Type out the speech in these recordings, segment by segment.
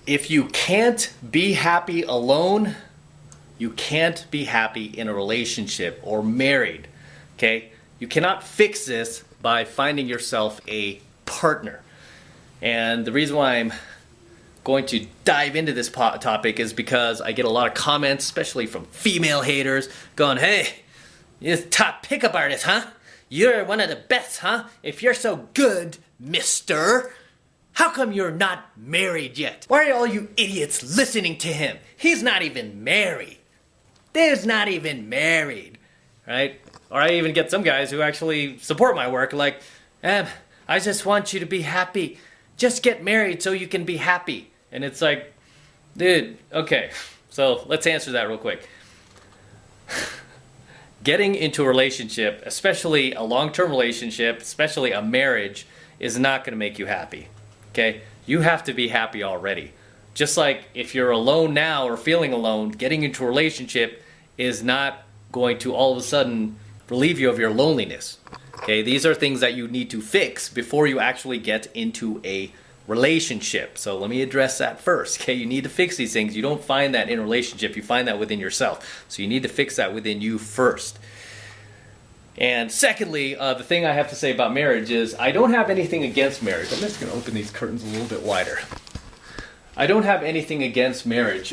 If you can't be happy alone, you can't be happy in a relationship or married, okay? You cannot fix this by finding yourself a partner. And the reason why I'm going to dive into this topic is because I get a lot of comments, especially from female haters, going, hey, you're the top pickup artist, huh? You're one of the best, huh? If you're so good, mister, how come you're not married yet? Why are all you idiots listening to him? He's not even married. He's not even married, right? Or I even get some guys who actually support my work, like, I just want you to be happy. Just get married so you can be happy. And it's like, dude, okay, so let's answer that real quick. Getting into a relationship, especially a long-term relationship, especially a marriage, is not going to make you happy. Okay, you have to be happy already. Just like if you're alone now or feeling alone, getting into a relationship is not going to all of a sudden relieve you of your loneliness. Okay, these are things that you need to fix before you actually get into a relationship. So let me address that first. Okay, you need to fix these things. You don't find that in a relationship, you find that within yourself. So you need to fix that within you first. And secondly, the thing I have to say about marriage is I don't have anything against marriage. I'm just going to open these curtains a little bit wider. I don't have anything against marriage.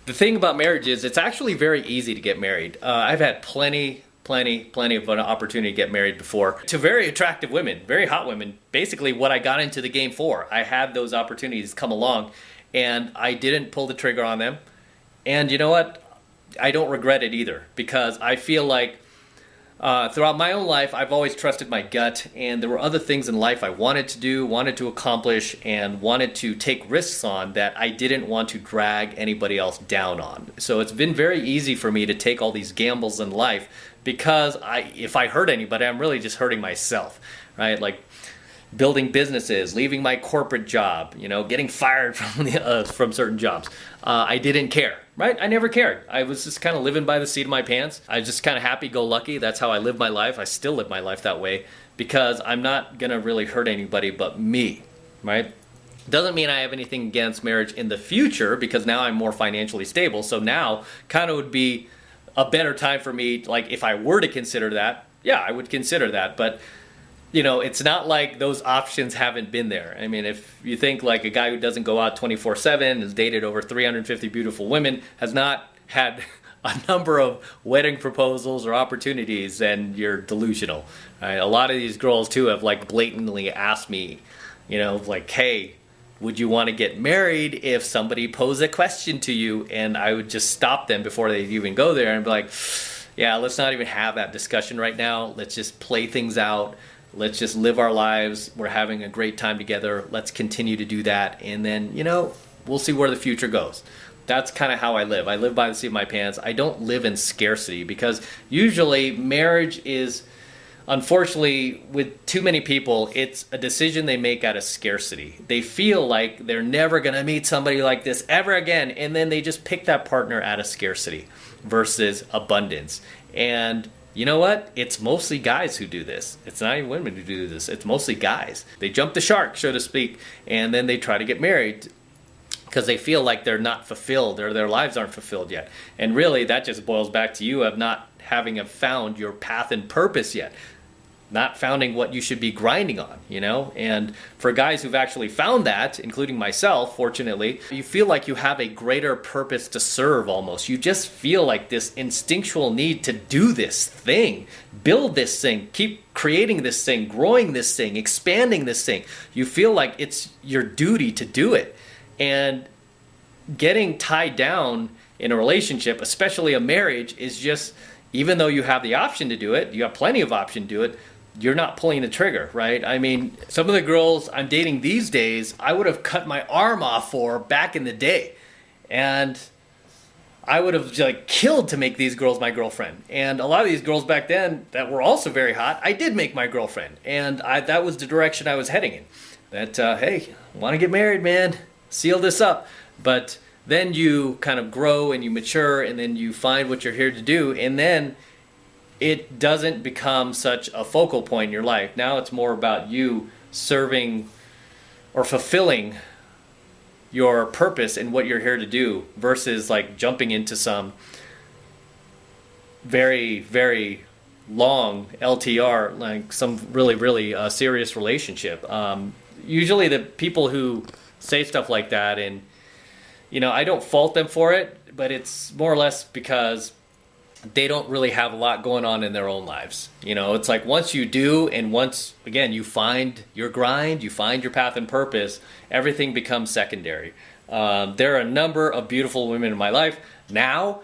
The thing about marriage is it's actually very easy to get married. I've had plenty of an opportunity to get married before to very attractive women, very hot women. Basically what I got into the game for. I had those opportunities come along and I didn't pull the trigger on them. And you know what? I don't regret it either, because I feel like throughout my own life, I've always trusted my gut, and there were other things in life I wanted to do, wanted to accomplish, and wanted to take risks on that I didn't want to drag anybody else down on. So it's been very easy for me to take all these gambles in life, because if I hurt anybody, I'm really just hurting myself, right? Like building businesses, leaving my corporate job, getting fired from certain jobs. I didn't care, right? I never cared. I was just kind of living by the seat of my pants. I was just kind of happy-go-lucky. That's how I live my life. I still live my life that way because I'm not going to really hurt anybody but me, right? Doesn't mean I have anything against marriage in the future, because now I'm more financially stable. So now kind of would be a better time for me, like if I were to consider that, yeah, I would consider that. But it's not like those options haven't been there. I mean, if you think like a guy who doesn't go out 24/7, has dated over 350 beautiful women, has not had a number of wedding proposals or opportunities, then you're delusional. Right? A lot of these girls too have like blatantly asked me, like, hey, would you want to get married if somebody posed a question to you? And I would just stop them before they even go there and be like, yeah, let's not even have that discussion right now. Let's just play things out. Let's just live our lives. We're having a great time together. Let's continue to do that. And then, we'll see where the future goes. That's kind of how I live. I live by the seat of my pants. I don't live in scarcity, because usually marriage is, unfortunately, with too many people, it's a decision they make out of scarcity. They feel like they're never going to meet somebody like this ever again. And then they just pick that partner out of scarcity versus abundance. And you know what? It's mostly guys who do this. It's not even women who do this. It's mostly guys. They jump the shark, so to speak, and then they try to get married because they feel like they're not fulfilled or their lives aren't fulfilled yet. And really, that just boils back to you of not having found your path and purpose yet. Not finding what you should be grinding on, And for guys who've actually found that, including myself, fortunately, you feel like you have a greater purpose to serve almost. You just feel like this instinctual need to do this thing, build this thing, keep creating this thing, growing this thing, expanding this thing. You feel like it's your duty to do it. And getting tied down in a relationship, especially a marriage, is just, even though you have the option to do it, you have plenty of option to do it, you're not pulling the trigger, right? I mean, some of the girls I'm dating these days, I would have cut my arm off for back in the day. And I would have killed to make these girls my girlfriend. And a lot of these girls back then that were also very hot, I did make my girlfriend. And that was the direction I was heading in. That, hey, want to get married, man. Seal this up. But then you kind of grow and you mature, and then you find what you're here to do. And then it doesn't become such a focal point in your life. Now it's more about you serving or fulfilling your purpose and what you're here to do versus like jumping into some very, very long LTR, like some really, really serious relationship. Usually the people who say stuff like that, and I don't fault them for it, but it's more or less because they don't really have a lot going on in their own lives. It's like once you do, and once again you find your grind, you find your path and purpose, everything becomes secondary. There are a number of beautiful women in my life now,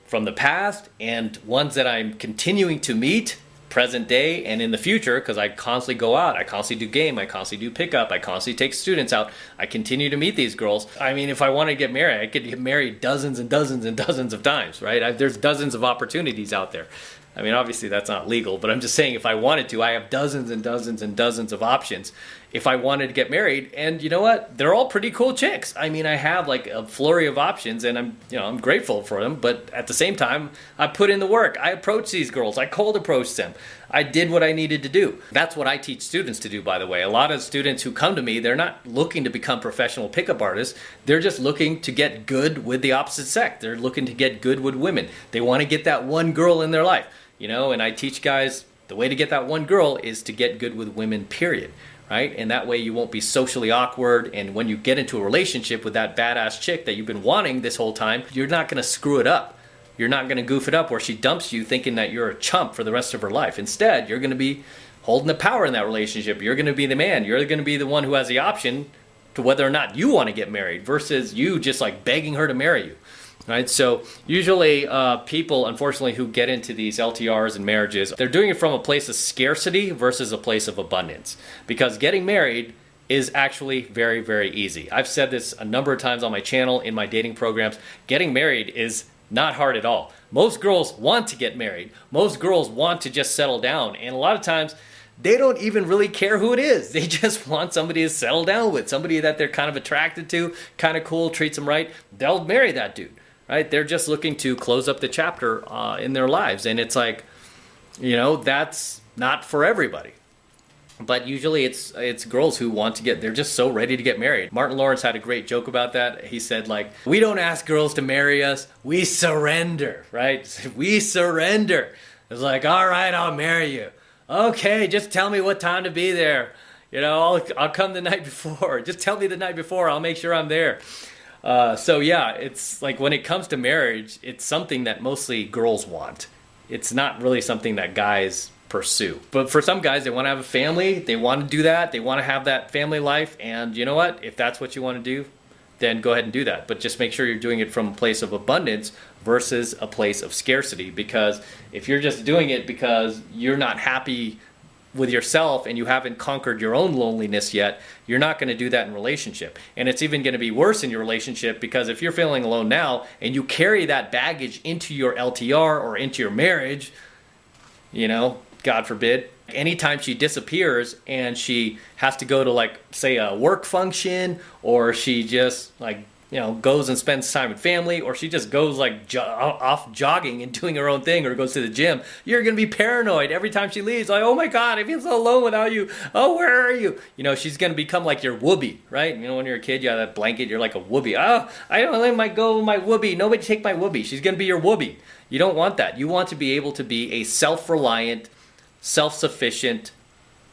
from the past, and ones that I'm continuing to meet present day and in the future, because I constantly go out, I constantly do game, I constantly do pickup, I constantly take students out, I continue to meet these girls. I mean, if I want to get married, I could get married dozens and dozens and dozens of times, right? There's dozens of opportunities out there. I mean, obviously that's not legal, but I'm just saying if I wanted to, I have dozens and dozens and dozens of options if I wanted to get married. And you know what? They're all pretty cool chicks. I mean, I have like a flurry of options, and I'm grateful for them, but at the same time, I put in the work. I approached these girls. I cold approached them. I did what I needed to do. That's what I teach students to do, by the way. A lot of students who come to me, they're not looking to become professional pickup artists. They're just looking to get good with the opposite sex. They're looking to get good with women. They want to get that one girl in their life. And I teach guys the way to get that one girl is to get good with women, period, right? And that way you won't be socially awkward, and when you get into a relationship with that badass chick that you've been wanting this whole time, you're not going to screw it up. You're not going to goof it up where she dumps you thinking that you're a chump for the rest of her life. Instead, you're going to be holding the power in that relationship. You're going to be the man. You're going to be the one who has the option to whether or not you want to get married versus you just like begging her to marry you. Right, so usually people, unfortunately, who get into these LTRs and marriages, they're doing it from a place of scarcity versus a place of abundance. Because getting married is actually very, very easy. I've said this a number of times on my channel, in my dating programs. Getting married is not hard at all. Most girls want to get married. Most girls want to just settle down. And a lot of times, they don't even really care who it is. They just want somebody to settle down with, somebody that they're kind of attracted to, kind of cool, treats them right. They'll marry that dude. Right? They're just looking to close up the chapter in their lives. And it's like, that's not for everybody. But usually it's girls who want to they're just so ready to get married. Martin Lawrence had a great joke about that. He said, like, we don't ask girls to marry us, we surrender, right? We surrender. It's like, all right, I'll marry you. Okay, just tell me what time to be there. I'll come the night before. Just tell me the night before, I'll make sure I'm there. So yeah, it's like when it comes to marriage, it's something that mostly girls want. It's not really something that guys pursue. But for some guys, they want to have a family, they want to do that, they want to have that family life, and you know what? If that's what you want to do, then go ahead and do that. But just make sure you're doing it from a place of abundance versus a place of scarcity. Because if you're just doing it because you're not happy with yourself and you haven't conquered your own loneliness yet, you're not going to do that in relationship. And it's even going to be worse in your relationship, because if you're feeling alone now and you carry that baggage into your LTR or into your marriage, God forbid, anytime she disappears and she has to go to, like, say, a work function, or she just goes and spends time with family, or she just goes off jogging and doing her own thing, or goes to the gym, you're going to be paranoid every time she leaves. Like, oh my God, I feel so alone without you. Oh, where are you? She's going to become like your whoopee, right? When you're a kid, you have that blanket, you're like a whoopee. Oh, I don't let my go with my whoopee. Nobody take my whoopee. She's going to be your whoopee. You don't want that. You want to be able to be a self-reliant, self-sufficient,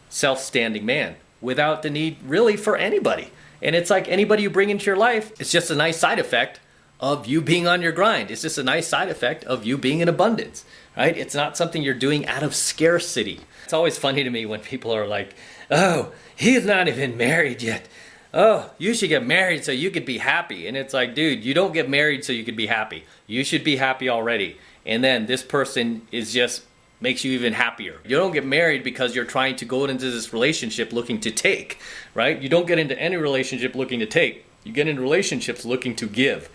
self-standing man without the need really for anybody. And it's like anybody you bring into your life, it's just a nice side effect of you being on your grind. It's just a nice side effect of you being in abundance, right? It's not something you're doing out of scarcity. It's always funny to me when people are like, oh, he's not even married yet. Oh, you should get married so you could be happy. And it's like, dude, you don't get married so you could be happy. You should be happy already. And then this person is just makes you even happier. You don't get married because you're trying to go into this relationship looking to take, right? You don't get into any relationship looking to take. You get into relationships looking to give.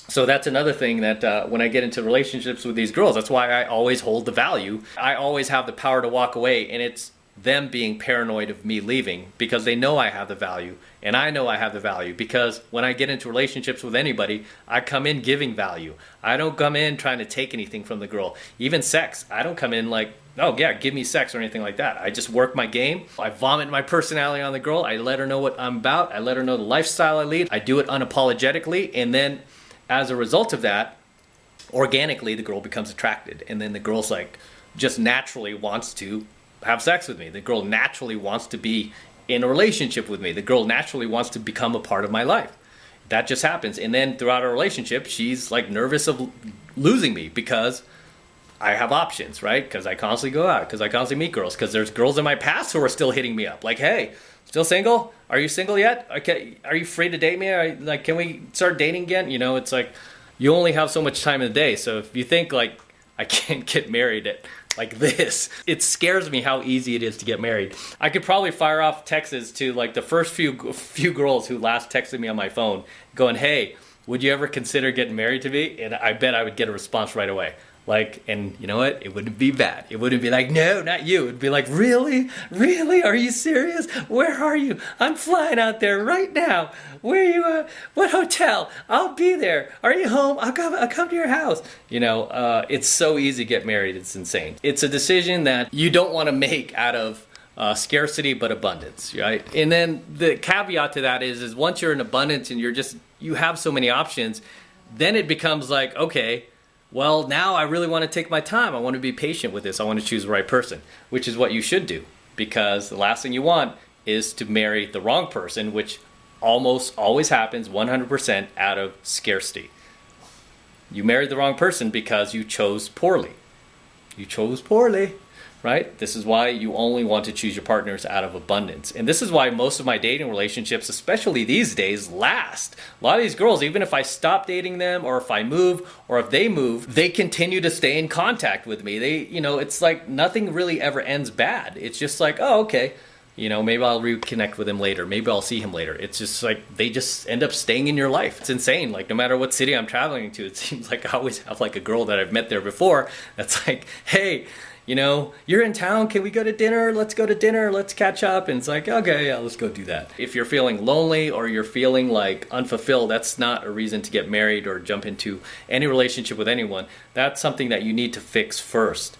So that's another thing that when I get into relationships with these girls, that's why I always hold the value. I always have the power to walk away, and it's them being paranoid of me leaving, because they know I have the value, and I know I have the value, because when I get into relationships with anybody, I come in giving value. I don't come in trying to take anything from the girl. Even sex, I don't come in like, oh yeah, give me sex or anything like that. I just work my game. I vomit my personality on the girl. I let her know what I'm about. I let her know the lifestyle I lead. I do it unapologetically, and then as a result of that, organically the girl becomes attracted, and then the girl's like just naturally wants to have sex with me. The girl naturally wants to be in a relationship with me. The girl naturally wants to become a part of my life. That just happens. And then throughout our relationship, she's like nervous of losing me because I have options, right? Because I constantly go out, because I constantly meet girls, because there's girls in my past who are still hitting me up like, hey, still single? Are you single yet? Okay, are you free to date me? Like, can we start dating again? You know, it's like you only have so much time in the day. So if you think like I can't get married at like this, it scares me how easy it is to get married. I could probably fire off texts to like the first few girls who last texted me on my phone going, hey, would you ever consider getting married to me? And I bet I would get a response right away. Like, and you know what? It wouldn't be bad. It wouldn't be like, no, not you. It'd be like, really? Really? Are you serious? Where are you? I'm flying out there right now. Where are you at? What hotel? I'll be there. Are you home? I'll come to your house. You know, it's so easy to get married. It's insane. It's a decision that you don't want to make out of scarcity but abundance, right? And then the caveat to that is once you're in abundance and you have so many options, then it becomes like, okay, well, now I really want to take my time. I want to be patient with this. I want to choose the right person, which is what you should do, because the last thing you want is to marry the wrong person, which almost always happens 100% out of scarcity. You married the wrong person because you chose poorly. You chose poorly, right? This is why you only want to choose your partners out of abundance. And this is why most of my dating relationships, especially these days, last. A lot of these girls, even if I stop dating them or if I move or if they move, they continue to stay in contact with me. They, you know, it's like nothing really ever ends bad. It's just like, oh, okay. You know, maybe I'll reconnect with him later. Maybe I'll see him later. It's just like they just end up staying in your life. It's insane. Like no matter what city I'm traveling to, it seems like I always have like a girl that I've met there before that's like, hey, you know, you're in town, can we go to dinner? Let's go to dinner, let's catch up. And it's like, okay, yeah, let's go do that. If you're feeling lonely or you're feeling like unfulfilled, that's not a reason to get married or jump into any relationship with anyone. That's something that you need to fix first.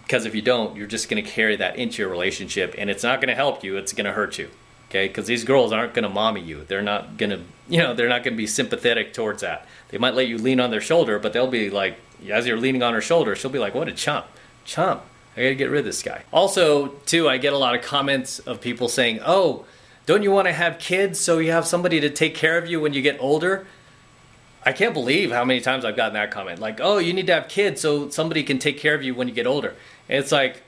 Because if you don't, you're just going to carry that into your relationship and it's not going to help you, it's going to hurt you. Okay, because these girls aren't going to mommy you. They're not going to, you know, they're not going to be sympathetic towards that. They might let you lean on their shoulder, but they'll be like, as you're leaning on her shoulder, she'll be like, what a chump. I gotta get rid of this guy. Also, too, I get a lot of comments of people saying, oh, don't you want to have kids so you have somebody to take care of you when you get older? I can't believe how many times I've gotten that comment. Like, oh, you need to have kids so somebody can take care of you when you get older. And it's like,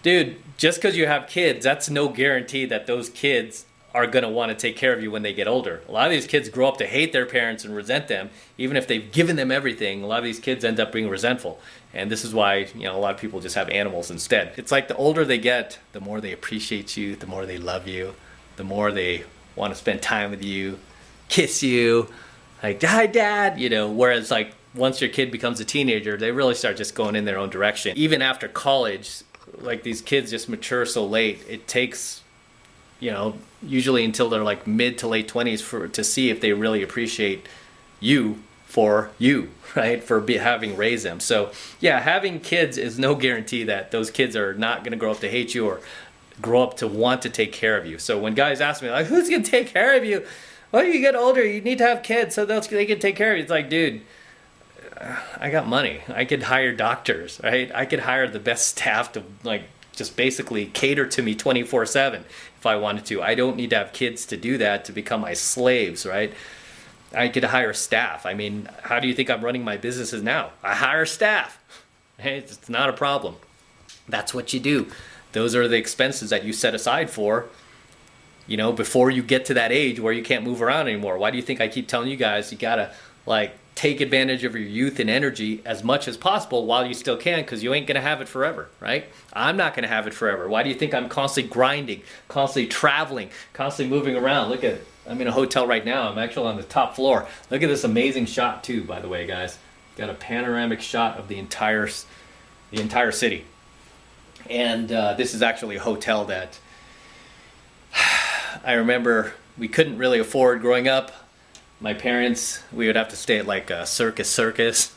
dude, just because you have kids, that's no guarantee that those kids are going to want to take care of you when they get older. A lot of these kids grow up to hate their parents and resent them. Even if they've given them everything, a lot of these kids end up being resentful. And this is why, you know, a lot of people just have animals instead. It's like the older they get, the more they appreciate you, the more they love you, the more they want to spend time with you, kiss you, like, hi, Dad, you know, whereas like once your kid becomes a teenager, they really start just going in their own direction. Even after college, like these kids just mature so late, it takes, you know, usually until they're like mid to late 20s to see if they really appreciate you for you, right? For having raised them. So yeah, having kids is no guarantee that those kids are not going to grow up to hate you or grow up to want to take care of you. So when guys ask me like, who's going to take care of you? Well, you get older, you need to have kids so they can take care of you. It's like, dude, I got money. I could hire doctors, right? I could hire the best staff to like just basically cater to me 24/7 if I wanted to. I don't need to have kids to do that, to become my slaves, right? I could hire staff. I mean, how do you think I'm running my businesses now? I hire staff. Hey, it's not a problem. That's what you do. Those are the expenses that you set aside for, you know, before you get to that age where you can't move around anymore. Why do you think I keep telling you guys you gotta like take advantage of your youth and energy as much as possible while you still can, because you ain't gonna have it forever, right? I'm not gonna have it forever. Why do you think I'm constantly grinding, constantly traveling, constantly moving around? Look at, I'm in a hotel right now. I'm actually on the top floor. Look at this amazing shot too, by the way, guys. Got a panoramic shot of the entire city. And this is actually a hotel that I remember we couldn't really afford growing up. My parents, we would have to stay at like a circus,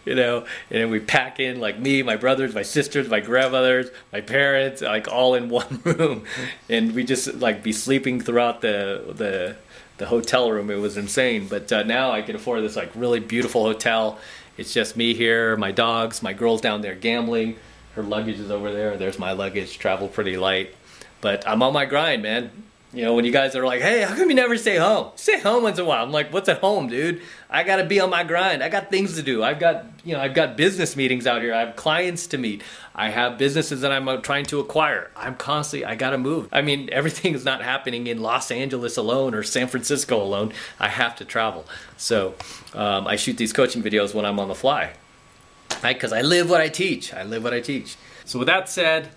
you know, and then we pack in like me, my brothers, my sisters, my grandmothers, my parents, like all in one room, and we just like be sleeping throughout the hotel room. It was insane. But now I can afford this like really beautiful hotel. It's just me here, my dogs, my girl's down there gambling. Her luggage is over there. There's my luggage, travel pretty light. But I'm on my grind, man. You know, when you guys are like, hey, how come you never stay home? Stay home once in a while. I'm like, what's at home, dude? I got to be on my grind. I got things to do. I've got business meetings out here. I have clients to meet. I have businesses that I'm trying to acquire. I got to move. I mean, everything is not happening in Los Angeles alone or San Francisco alone. I have to travel. So I shoot these coaching videos when I'm on the fly. Right? Because I live what I teach. So with that said,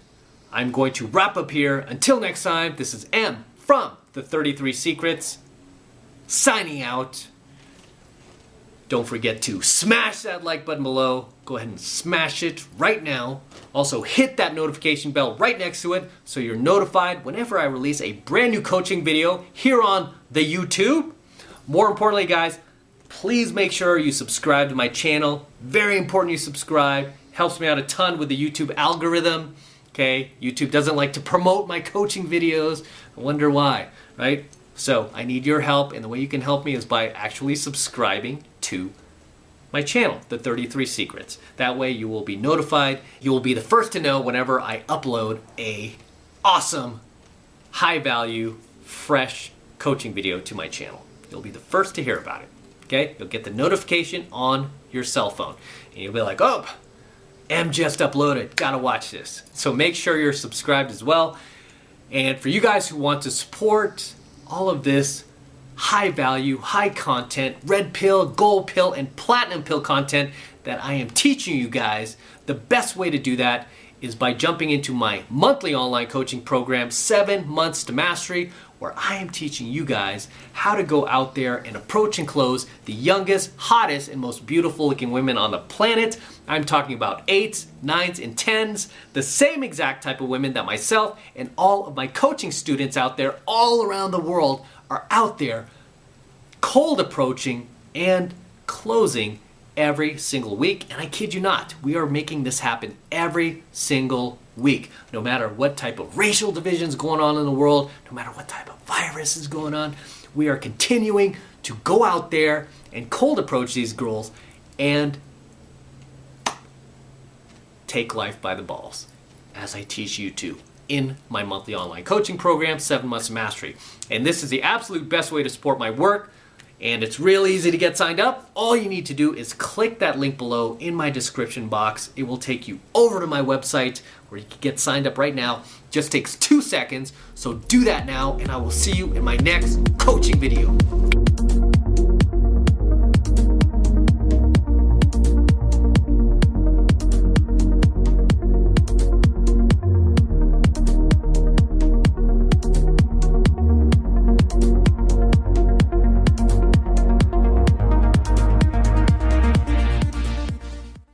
I'm going to wrap up here. Until next time, this is M from the 33 Secrets, signing out. Don't forget to smash that like button below. Go ahead and smash it right now. Also hit that notification bell right next to it so you're notified whenever I release a brand new coaching video here on the YouTube. More importantly, guys, please make sure you subscribe to my channel. Very important you subscribe. Helps me out a ton with the YouTube algorithm. Okay, YouTube doesn't like to promote my coaching videos. I wonder why, right? So I need your help, and the way you can help me is by actually subscribing to my channel, The 33 Secrets. That way you will be notified. You will be the first to know whenever I upload a awesome, high-value, fresh coaching video to my channel. You'll be the first to hear about it, okay? You'll get the notification on your cell phone, and you'll be like, oh, M just uploaded, gotta watch this. So make sure you're subscribed as well. And for you guys who want to support all of this high value, high content, red pill, gold pill, and platinum pill content that I am teaching you guys, the best way to do that is by jumping into my monthly online coaching program, 7 Months to Mastery, where I am teaching you guys how to go out there and approach and close the youngest, hottest, and most beautiful looking women on the planet. I'm talking about 8s, 9s, and 10s, the same exact type of women that myself and all of my coaching students out there all around the world are out there cold approaching and closing every single week. And I kid you not, we are making this happen every single week. No matter what type of racial division is going on in the world, no matter what type of virus is going on, we are continuing to go out there and cold approach these girls and take life by the balls, as I teach you to in my monthly online coaching program, 7 Months to Mastery. And this is the absolute best way to support my work. And it's real easy to get signed up. All you need to do is click that link below in my description box. It will take you over to my website where you can get signed up right now. Just takes 2 seconds. So do that now, and I will see you in my next coaching video.